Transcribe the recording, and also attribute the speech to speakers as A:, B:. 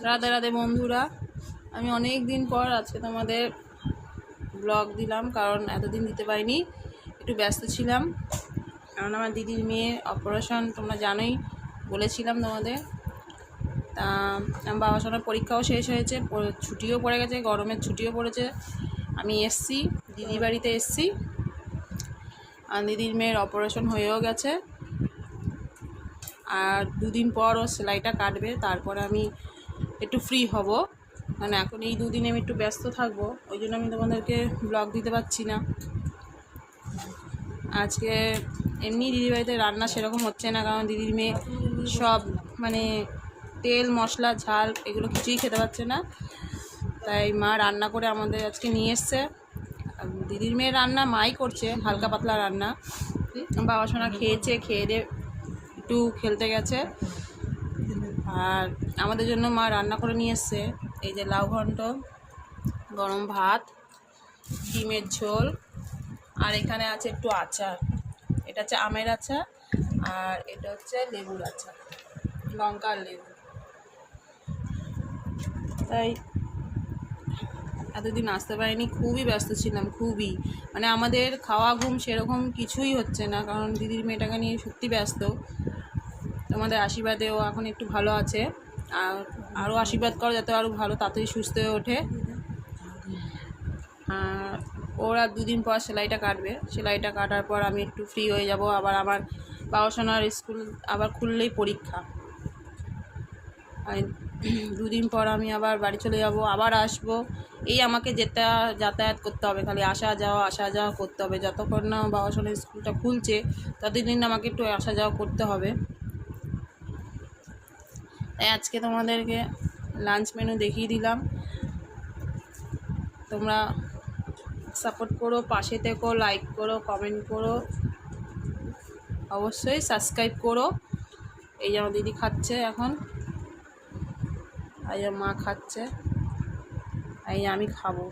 A: রাধে রাধে বন্ধুরা, আমি অনেক দিন পর আজকে তোমাদের ব্লগ দিলাম, কারণ এতদিন দিতে পারিনি, একটু ব্যস্ত ছিলাম। কারণ আমার দিদির মেয়ের অপারেশন তোমরা জানোই, বলেছিলাম তোমাদের। তা বাবার সঙ্গে পরীক্ষাও শেষ হয়েছে, ছুটিও পড়ে গেছে, গরমের ছুটিও পড়েছে। আমি এসছি দিদির বাড়িতে এসছি, আর দিদির মেয়ের অপারেশন হয়েও গেছে। আর দুদিন পর ও সেলাইটা কাটবে, তারপরে আমি একটু ফ্রি হব। মানে এখন এই দুদিনে আমি একটু ব্যস্ত থাকবো, ওই জন্য আমি তোমাদেরকে ব্লগ দিতে পারছি না। আজকে এমনি দিদির বাড়িতে রান্না সেরকম হচ্ছে না, কারণ দিদির মেয়ে সব মানে তেল মশলা ঝাল এগুলো কিছুই খেতে পারছে না। তাই মা রান্না করে আমাদের আজকে নিয়ে এসছে। দিদির মেয়ের রান্না মাই করছে, হালকা পাতলা রান্না। বাবা সোনা খেয়েছে, খেয়ে দিয়ে একটু খেলতে গেছে। আর আমাদের জন্য মা রান্না করে নিয়ে এসছে এই যে লাউ ঘন্ট, গরম ভাত, ডিমের ঝোল, আর এখানে আছে একটু আচার। এটা হচ্ছে আমের আচার, আর এটা হচ্ছে লেবুর আচার, লঙ্কার লেবু। তাই এতদিন আসতে পারিনি, খুবই ব্যস্ত ছিলাম, খুবই। মানে আমাদের খাওয়া ঘুম সেরকম কিছুই হচ্ছে না, কারণ দিদির মেয়েটাকে নিয়ে সত্যি ব্যস্ত। তোমাদের আশীর্বাদেও এখন একটু ভালো আছে, আর আরও আশীর্বাদ করো যাতে আরও ভালো তাড়াতাড়ি সুস্থ হয়ে ওঠে। আর ওরা দুদিন পর সেলাইটা কাটবে, সেলাইটা কাটার পর আমি একটু ফ্রি হয়ে যাব। আবার আমার বাবাসোনার স্কুল আবার খুললেই পরীক্ষা, আর দুদিন পর আমি আবার বাড়ি চলে যাব, আবার আসব। এই আমাকে যাতায়াত করতে হবে, খালি আসা যাওয়া করতে হবে। যতক্ষণ না বাবাসোনার স্কুলটা খুলছে ততদিন আমাকে একটু আসা যাওয়া করতে হবে। তাই আজকে তোমাদেরকে লাঞ্চ মেনু দেখিয়ে দিলাম। তোমরা সাপোর্ট করো, পাশে থেকো, লাইক করো, কমেন্ট করো, অবশ্যই সাবস্ক্রাইব করো। এই যে আমার দিদি খাচ্ছে এখন, এই যে মা খাচ্ছে, এই আমি খাবো।